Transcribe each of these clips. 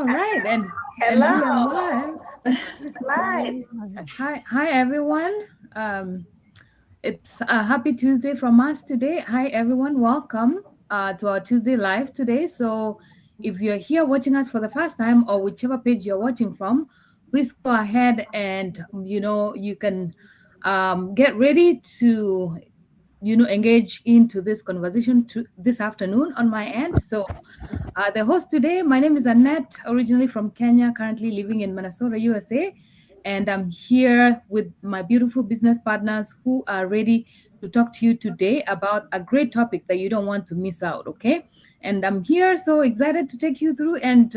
All right, and we are Hello. live. Live. Hi everyone. Um, it's a happy Tuesday from us today. Hi everyone, welcome to our Tuesday live today. So, if you're here watching us for the first time or whichever page you're watching from, please go ahead and you can get ready to engage into this conversation this afternoon on my end. So the host today, my name is Annette, originally from Kenya, currently living in Minnesota, USA. And I'm here with my beautiful business partners who are ready to talk to you today about a great topic that you don't want to miss out, okay? And I'm here so excited to take you through. And,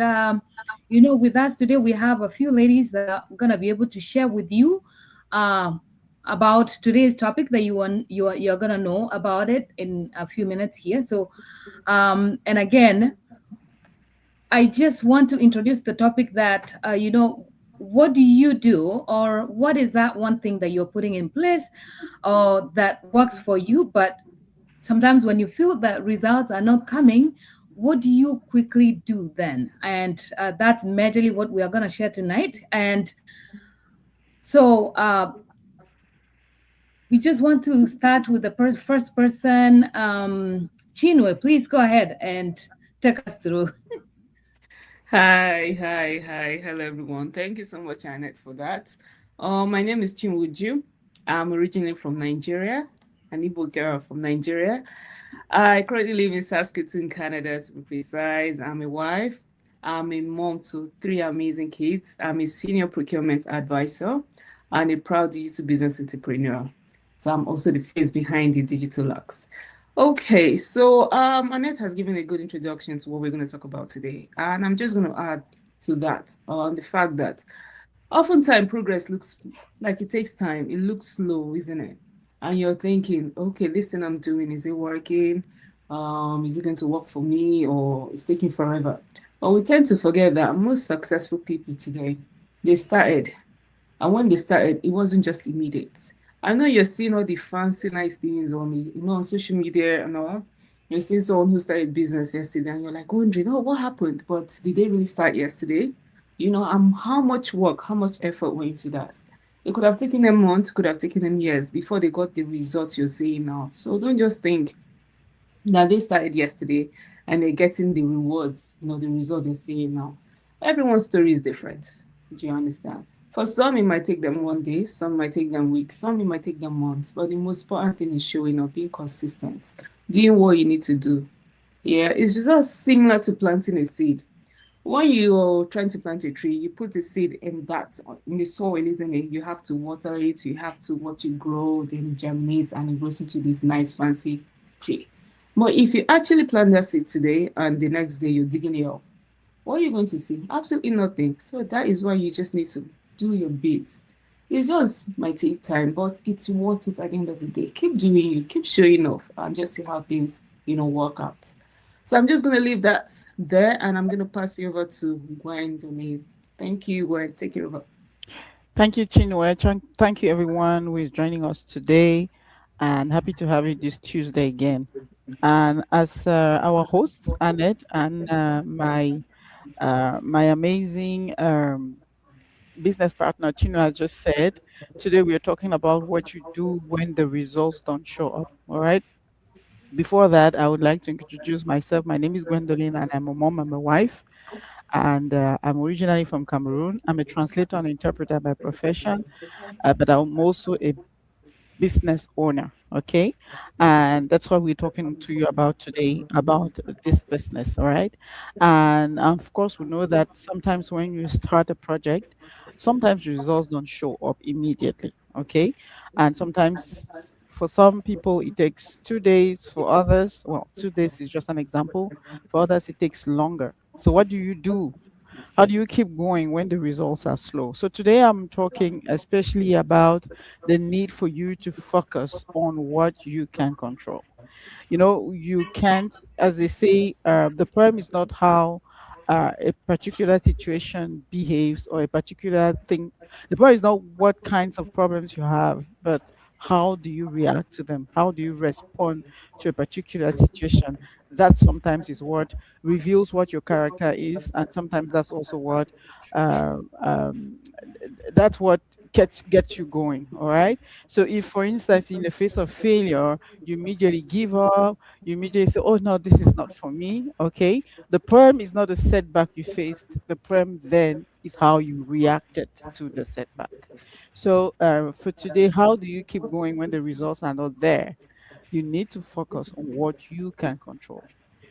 with us today, we have a few ladies that are going to be able to share with you um, about today's topic that you're going to know about it in a few minutes here. So, and again, I just want to introduce the topic that, what do you do, or what is that one thing that you're putting in place or that works for you? But sometimes when you feel that results are not coming, what do you quickly do then? And that's majorly what we are going to share tonight. And so we just want to start with the first person. Chinwe, please go ahead and take us through. Hi. Hello, everyone. Thank you so much, Annette, for that. My name is Chinwuju. I'm originally from Nigeria, an Igbo girl from Nigeria. I currently live in Saskatoon, Canada, to be precise. I'm a wife. I'm a mom to three amazing kids. I'm a senior procurement advisor and a proud digital business entrepreneur. So I'm also the face behind the Digital Lux. Okay, so Annette has given a good introduction to what we're going to talk about today, and I'm just going to add to that the fact that oftentimes progress looks like it takes time. It looks slow, isn't it? And you're thinking, okay, this thing I'm doing, is it working? Is it going to work for me, or it's taking forever? But we tend to forget that most successful people today, they started, and when they started, it wasn't just immediate. I know you're seeing all the fancy, nice things on on social media and all. You're seeing someone who started business yesterday, and you're like wondering, oh, what happened? But did they really start yesterday? How much work, how much effort went into that? It could have taken them months, could have taken them years before they got the results you're seeing now. So don't just think that they started yesterday and they're getting the rewards, the result they're seeing now. Everyone's story is different. Do you understand? For some, it might take them one day, some might take them weeks, some it might take them months. But the most important thing is showing up, being consistent, doing what you need to do. Yeah, it's just similar to planting a seed. When you're trying to plant a tree, you put the seed in the soil, isn't it? You have to water it, you have to watch it grow, then it germinates and it grows into this nice fancy tree. But if you actually plant that seed today and the next day you're digging it up, what are you going to see? Absolutely nothing. So that is why you just need to do your bits. It just might take time, but it's worth it at the end of the day. Keep doing you, keep showing off, and just see how things, work out. So I'm just going to leave that there, and I'm going to pass you over to Gwendolyn. Thank you, Gwen. Take it over. Thank you, Chinwe. Thank you, everyone who is joining us today, and happy to have you this Tuesday again. And as our host, Annette, and my amazing business partner, Chino, has just said, today we are talking about what you do when the results don't show up. All right. Before that, I would like to introduce myself. My name is Gwendolyn, and I'm a mom. I'm a wife, and I'm originally from Cameroon. I'm a translator and interpreter by profession, but I'm also a business owner. Okay. And that's what we're talking to you about today, about this business. All right. And of course, we know that sometimes when you start a project, sometimes results don't show up immediately. Okay. And sometimes for some people, it takes 2 days. For others, well, 2 days is just an example. For others, it takes longer. So, what do you do? How do you keep going when the results are slow? So today I'm talking especially about the need for you to focus on what you can control. You can't, as they say, the problem is not how a particular situation behaves or a particular thing. The problem is not what kinds of problems you have, but How do you react to them? How do you respond to a particular situation? That sometimes is what reveals what your character is, and sometimes that's also what um, um, that's what gets you going. All right. So if, for instance, in the face of failure, you immediately give up, you immediately say, "Oh no, this is not for me." Okay. The problem is not the setback you faced. The problem then is how you reacted to the setback. So for today, how do you keep going when the results are not there? You need to focus on what you can control.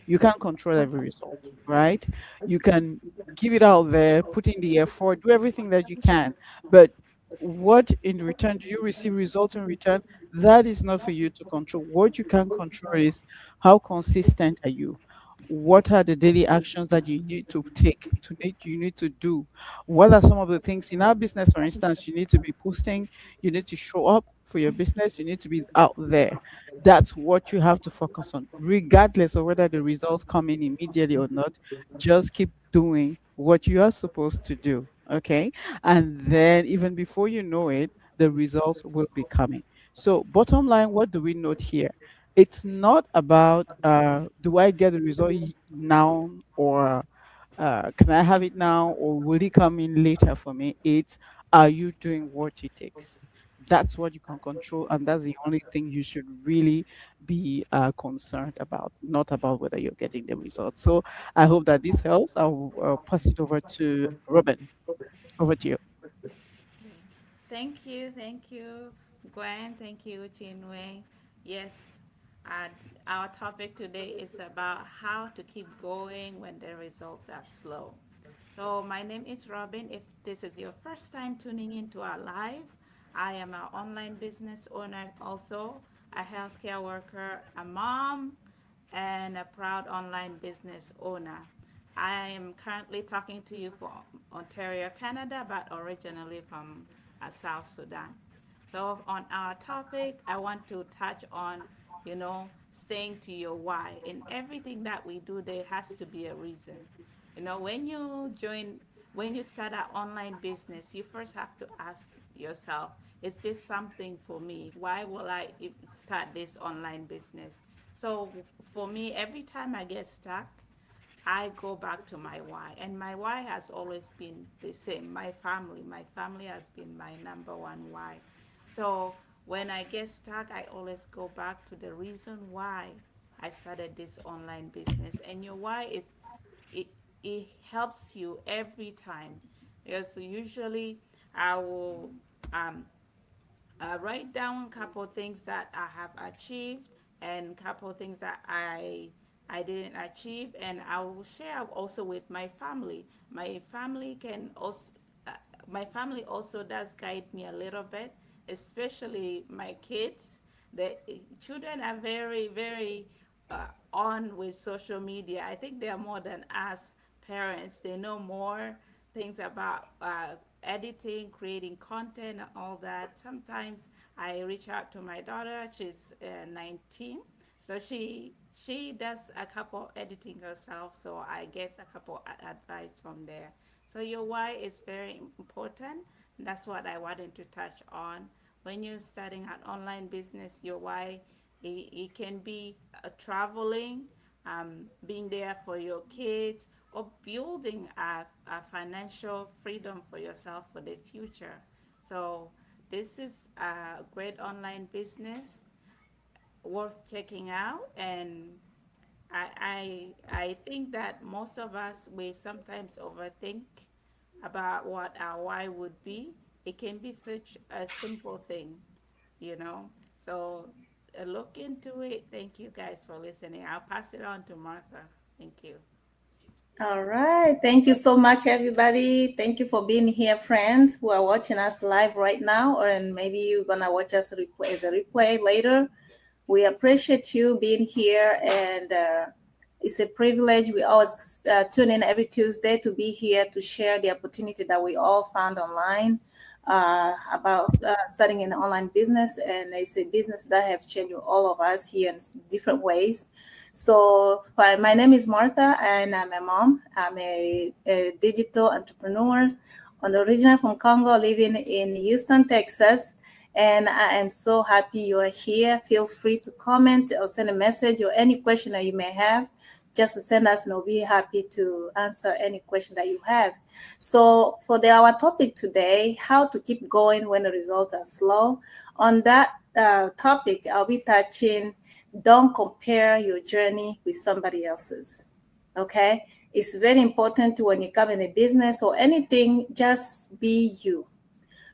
You can't control every result, right? You can give it out there, put in the effort, do everything that you can. But what in return do you receive results in return? That is not for you to control. What you can control is how consistent are you? What are the daily actions that you need to take you need to do? What are some of the things in our business, for instance, you need to be posting, you need to show up for your business, you need to be out there. That's what you have to focus on, regardless of whether the results come in immediately or not. Just keep doing what you are supposed to do. Okay. And then, even before you know it, the results will be coming. So, bottom line, what do we note here? It's not about do I get the result now, or can I have it now, or will it come in later for me? It's, are you doing what it takes? That's what you can control, and that's the only thing you should really be concerned about, not about whether you're getting the results. So I hope that this helps. I'll pass it over to Robin. Over to you. Okay. Thank you, Gwen. Thank you, Chinwe. Yes, uh, our topic today is about how to keep going when the results are slow. So, my name is Robin. If this is your first time tuning into our live, I am an online business owner, also a healthcare worker, a mom, and a proud online business owner. I am currently talking to you from Ontario, Canada, but originally from South Sudan. So, on our topic, I want to touch on, staying to your why. In everything that we do, there has to be a reason. When you start an online business, you first have to ask yourself, is this something for me? Why will I start this online business? So for me, every time I get stuck, I go back to my why. And my why has always been the same. My family. My family has been my number one why. So when I get stuck, I always go back to the reason why I started this online business. And your why is, it it helps you every time. Because usually I will um, write down a couple of things that I have achieved and a couple of things that I didn't achieve, and I will share also with my family. Uh, my family also does guide me a little bit, especially my kids. The children are very, very on with social media. I think they are more than us parents. They know more things about editing, creating content, and all that. Sometimes I reach out to my daughter. She's 19, so she does a couple editing herself. So I get a couple advice from there. So your why is very important. That's what I wanted to touch on. When you're starting an online business, your why, it can be traveling, being there for your kids, or building a financial freedom for yourself for the future. So this is a great online business worth checking out. And I think that most of us, we sometimes overthink about what our why would be. It can be such a simple thing, you know. So look into it. Thank you guys for listening. I'll pass it on to Martha. Thank you. All right. Thank you so much, everybody. Thank you for being here, friends who are watching us live right now, or and maybe you're gonna watch us replay as a replay later. We appreciate you being here, and it's a privilege. We always tune in every Tuesday to be here to share the opportunity that we all found online about starting an online business, and it's a business that has changed all of us here in different ways. So, my name is Martha, and I'm a mom. I'm a digital entrepreneur, originally from Congo, living in Houston, Texas. And I am so happy you are here. Feel free to comment or send a message or any question that you may have. Just send us and we'll be happy to answer any question that you have. So for our topic today, how to keep going when the results are slow. On that topic, I'll be touching don't compare your journey with somebody else's. Okay? It's very important when you come in a business or anything, just be you.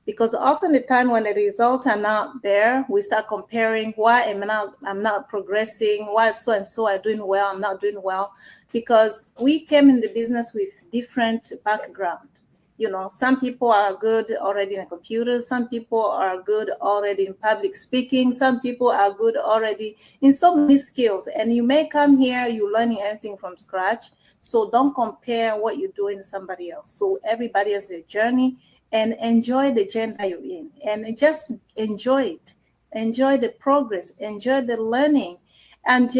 Because often the time when the results are not there, we start comparing why I'm not progressing, why so and so are doing well, I'm not doing well. Because we came in the business with different background. Some people are good already in a computer, some people are good already in public speaking, some people are good already in so many skills. And you may come here, you're learning everything from scratch. So don't compare what you're doing to somebody else. So everybody has a journey, and enjoy the journey that you're in, and just enjoy it. Enjoy the progress, enjoy the learning. And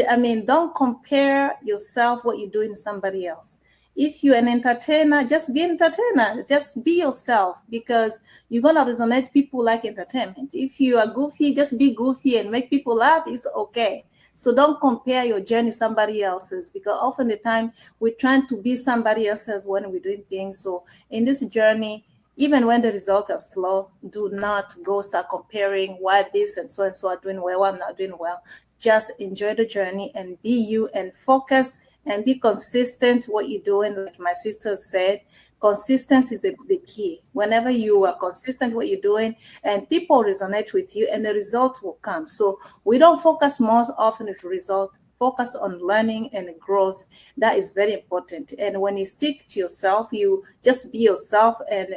don't compare yourself what you're doing to somebody else. If you're an entertainer, just be an entertainer. Just be yourself, because you're gonna resonate. People like entertainment. If you are goofy, just be goofy and make people laugh. It's okay. So don't compare your journey to somebody else's, because often the time we're trying to be somebody else's when we're doing things. So in this journey, even when the results are slow, do not go start comparing why this and so are doing well, I'm not doing well. Just enjoy the journey and be you, and focus and be consistent what you're doing. Like my sister said, consistency is the key. Whenever you are consistent what you're doing, and people resonate with you, and the result will come. So we don't focus more often with result. Focus on learning and growth. That is very important. And when you stick to yourself, you just be yourself, and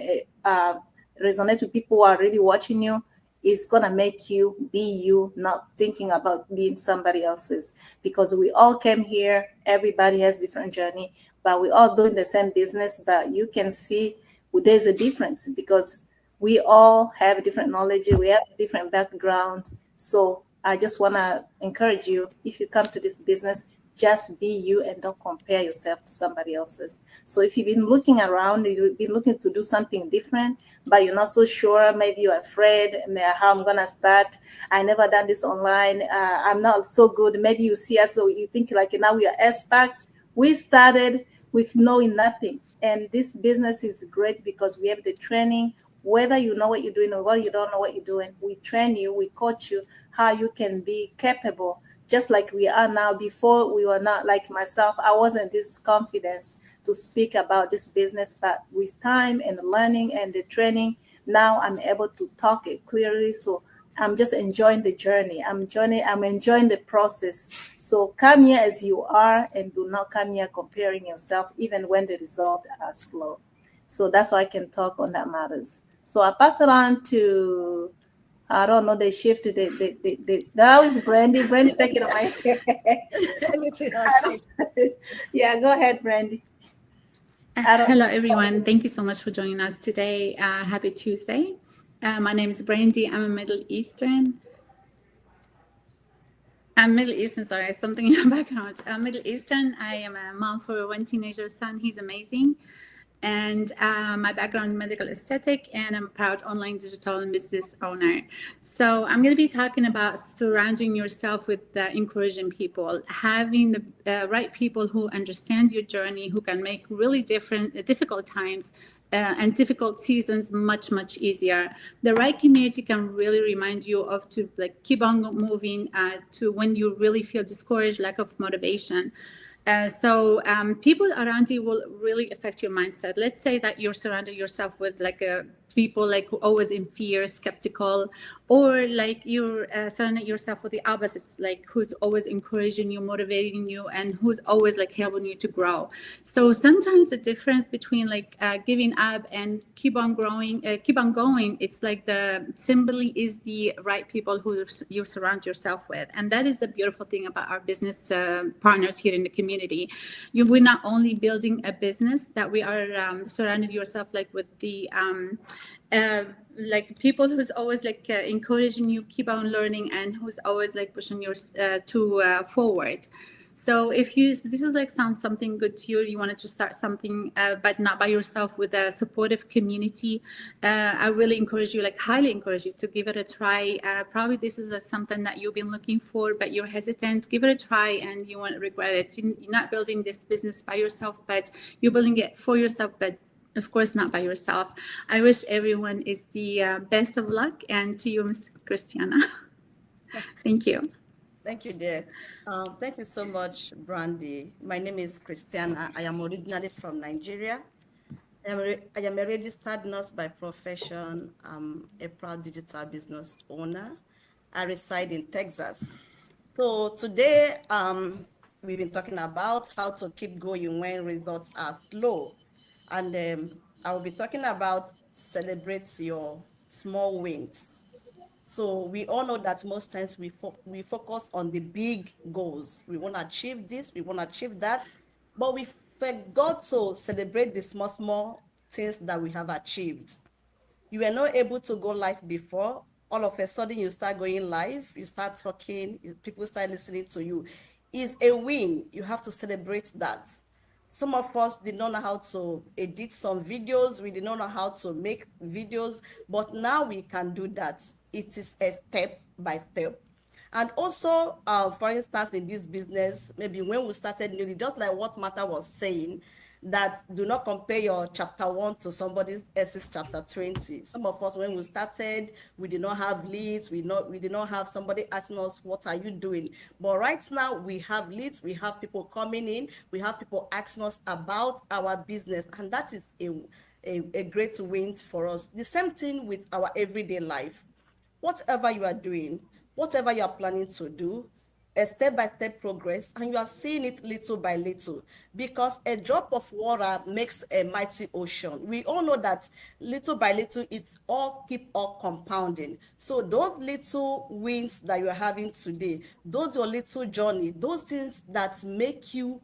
resonate with people who are really watching you. It's gonna make you be you, not thinking about being somebody else's. Because we all came here, everybody has different journey, but we all doing the same business. But you can see there's a difference, because we all have different knowledge, we have different backgrounds. So I just want to encourage you, if you come to this business, just be you and don't compare yourself to somebody else's. So if you've been looking around, you've been looking to do something different, but you're not so sure, maybe you're afraid, how I'm going to start. I never done this online. I'm not so good. Maybe you see us, so you think like now we are expert. We started with knowing nothing. And this business is great because we have the training. Whether you know what you're doing or whether you don't know what you're doing, we train you, we coach you how you can be capable, just like we are now. Before, we were not like myself. I wasn't this confidence to speak about this business, but with time and learning and the training, now I'm able to talk it clearly. So I'm just enjoying the journey. I'm enjoying the process. So come here as you are, and do not come here comparing yourself, even when the results are slow. So that's why I can talk on that matters. So I pass it on to, I don't know, they shifted now it's Brandy. Brandy, take it away. Yeah, go ahead, Brandy. Hello, everyone. Thank you so much for joining us today. Happy Tuesday. My name is Brandy. I'm a Middle Eastern. Sorry, something in the background. Middle Eastern. I am a mom for one teenager son. He's amazing. And my background in medical aesthetic, and I'm a proud online digital and business owner. So I'm going to be talking about surrounding yourself with encouraging people, having the right people who understand your journey, who can make really difficult times and difficult seasons much easier. The right community can really remind you of to keep on moving to when you really feel discouraged, lack of motivation. So people around you will really affect your mindset. Let's say that you're surrounded yourself with people always in fear, skeptical, or you're surrounding yourself with the opposites, who's always encouraging you, motivating you, and who's always helping you to grow. So sometimes the difference between giving up and keep on going, it's the simply is the right people who you surround yourself with. And that is the beautiful thing about our business partners here in the community. We're not only building a business, that we are surrounding yourself with the people who's always encouraging you keep on learning, and who's always pushing you to forward. So if you this is like sounds something good to you, you wanted to start something, but not by yourself, with a supportive community, I really encourage you, like highly encourage you, to give it a try. Probably this is something that you've been looking for, but you're hesitant. Give it a try, and you won't regret it. You're not building this business by yourself, but you're building it for yourself, but of course not by yourself. I wish everyone is the best of luck, and to you, Ms. Christiana. Thank you. Thank you, dear. Thank you so much, Brandy. My name is Christiana. I am originally from Nigeria. I am a registered nurse by profession. I'm a proud digital business owner. I reside in Texas. So today, we've been talking about how to keep going when results are slow. And I will be talking about celebrate your small wins. So we all know that most times we focus on the big goals. We want to achieve this, we want to achieve that, but we forgot to celebrate the small things that we have achieved. You were not able to go live before. All of a sudden, you start going live, you start talking, people start listening to you. It's a win. You have to celebrate that. Some of us did not know how to edit some videos. We did not know how to make videos, but now we can do that. It is a step by step. And also, for instance, in this business, maybe when we started newly, just like what Martha was saying, that do not compare your chapter 1 to somebody else's chapter 20. Some of us, when we started, we did not have leads. We did not have somebody asking us, what are you doing? But right now, we have leads. We have people coming in. We have people asking us about our business. And that is a great win for us. The same thing with our everyday life. Whatever you are doing, whatever you are planning to do, a step-by-step progress, and you are seeing it little by little, because a drop of water makes a mighty ocean. We all know that little by little, it's all keep on compounding. So those little wins that you're having today, those your little journey, those things that make you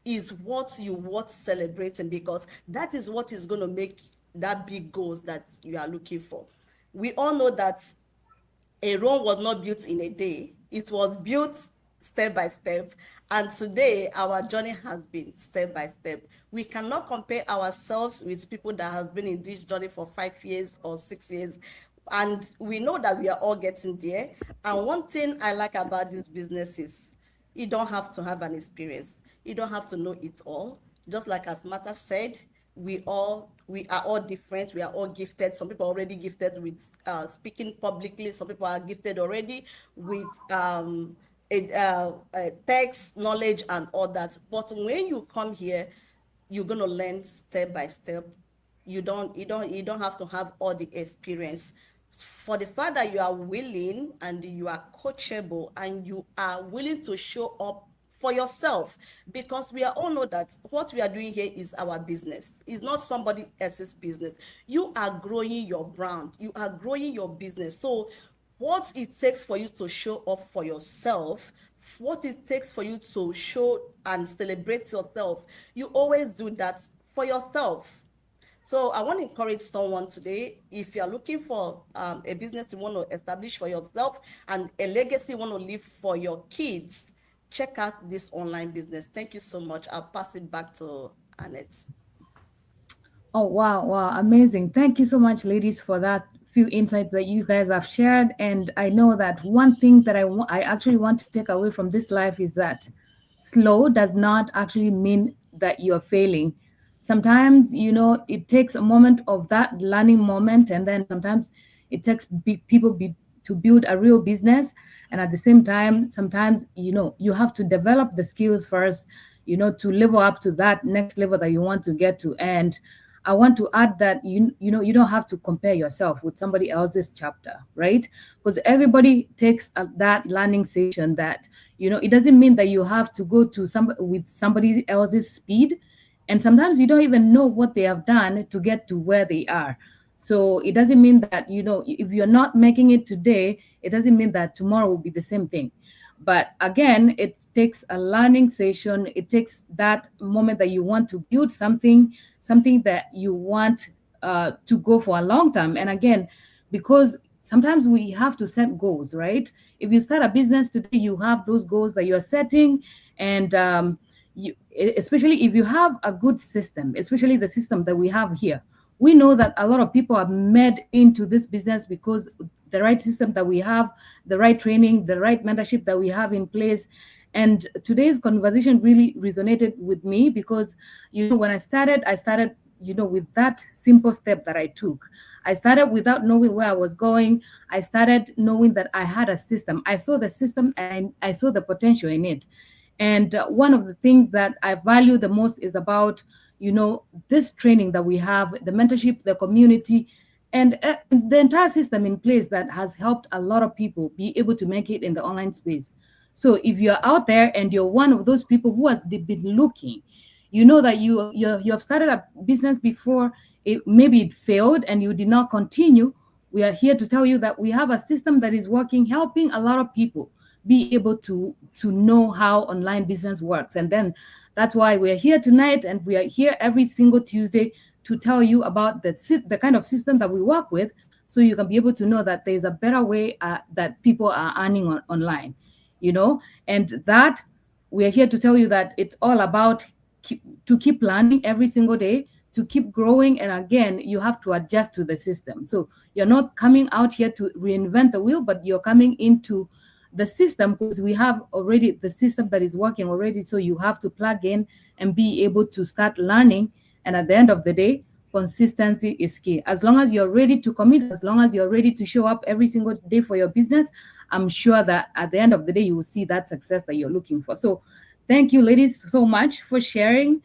is what you worth celebrating, because that is what is going to make that big goals that you are looking for. We all know that a Rome was not built in a day. It was built step by step. And today, our journey has been step by step. We cannot compare ourselves with people that have been in this journey for 5 years or 6 years. And we know that we are all getting there. And one thing I like about this business is you don't have to have an experience. You don't have to know it all. Just like as Martha said, we are all different. We are all gifted. Some people are already gifted with speaking publicly. Some people are gifted already with text knowledge and all that. But when you come here, you're gonna learn step by step. You don't have to have all the experience. For the fact that you are willing and you are coachable and you are willing to show up for yourself, because we all know that what we are doing here is our business. It's not somebody else's business. You are growing your brand. You are growing your business. So what it takes for you to show up for yourself, what it takes for you to show and celebrate yourself, you always do that for yourself. So I want to encourage someone today, if you're looking for a business you want to establish for yourself and a legacy you want to leave for your kids, check out this online business. Thank you so much. I'll pass it back to Annette. Oh, wow, wow, amazing. Thank you so much, ladies, for that few insights that you guys have shared. And I know that one thing that I actually want to take away from this life is that slow does not actually mean that you're failing. Sometimes, it takes a moment of that learning moment, and then sometimes it takes to build a real business. And at the same time, sometimes, you have to develop the skills first, to level up to that next level that you want to get to. And I want to add that you don't have to compare yourself with somebody else's chapter, right? Because everybody takes that learning session. That it doesn't mean that you have to go to somebody else's speed, and sometimes you don't even know what they have done to get to where they are. So it doesn't mean that if you're not making it today, it doesn't mean that tomorrow will be the same thing. But again, it takes a learning session. It takes that moment that you want to build something that you want to go for a long time. And again, because sometimes we have to set goals, right? If you start a business today, you have those goals that you're setting, And especially if you have a good system, especially the system that we have here, we know that a lot of people are made into this business because the right system that we have, the right training, the right mentorship that we have in place. And today's conversation really resonated with me because, when I started, with that simple step that I took. I started without knowing where I was going. I started knowing that I had a system. I saw the system and I saw the potential in it. And one of the things that I value the most is about, this training that we have, the mentorship, the community, and the entire system in place that has helped a lot of people be able to make it in the online space. So if you're out there and you're one of those people who has been looking, you know that you have started a business before, maybe it failed and you did not continue. We are here to tell you that we have a system that is working, helping a lot of people be able to know how online business works. And then that's why we're here tonight, and we are here every single Tuesday to tell you about the kind of system that we work with, so you can be able to know that there's a better way that people are earning online, and that we are here to tell you that it's all about to keep learning every single day, to keep growing. And again, you have to adjust to the system. So you're not coming out here to reinvent the wheel, but you're coming into the system because we have already the system that is working already. So you have to plug in and be able to start learning. And at the end of the day, consistency is key. As long as you're ready to commit, as long as you're ready to show up every single day for your business, I'm sure that at the end of the day, you will see that success that you're looking for. So thank you, ladies, so much for sharing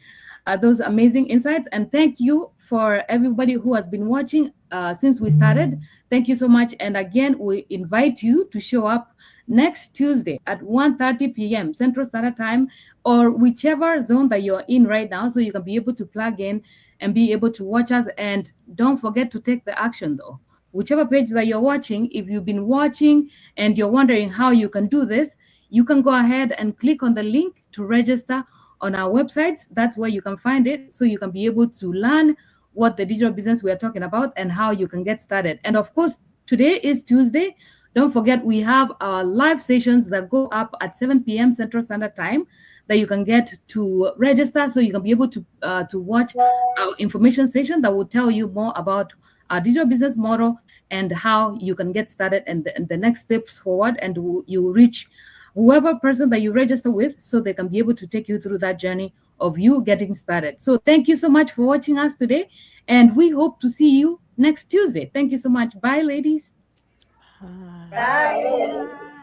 those amazing insights. And thank you for everybody who has been watching since we started. Thank you so much. And again, we invite you to show up next Tuesday at 1:30 p.m. Central Standard Time, or whichever zone that you're in right now, so you can be able to plug in and be able to watch us. And don't forget to take the action, though. Whichever page that you're watching, if you've been watching and you're wondering how you can do this, you can go ahead and click on the link to register on our website. That's where you can find it, so you can be able to learn what the digital business we are talking about and how you can get started. And of course, today is Tuesday. Don't forget, we have our live sessions that go up at 7 p.m. Central Standard Time that you can get to register, so you can be able to watch our information session that will tell you more about our digital business model and how you can get started and the next steps forward, and you reach whoever person that you register with, so they can be able to take you through that journey of you getting started. So thank you so much for watching us today, and we hope to see you next Tuesday. Thank you so much. Bye, ladies. Hi. Bye. Bye.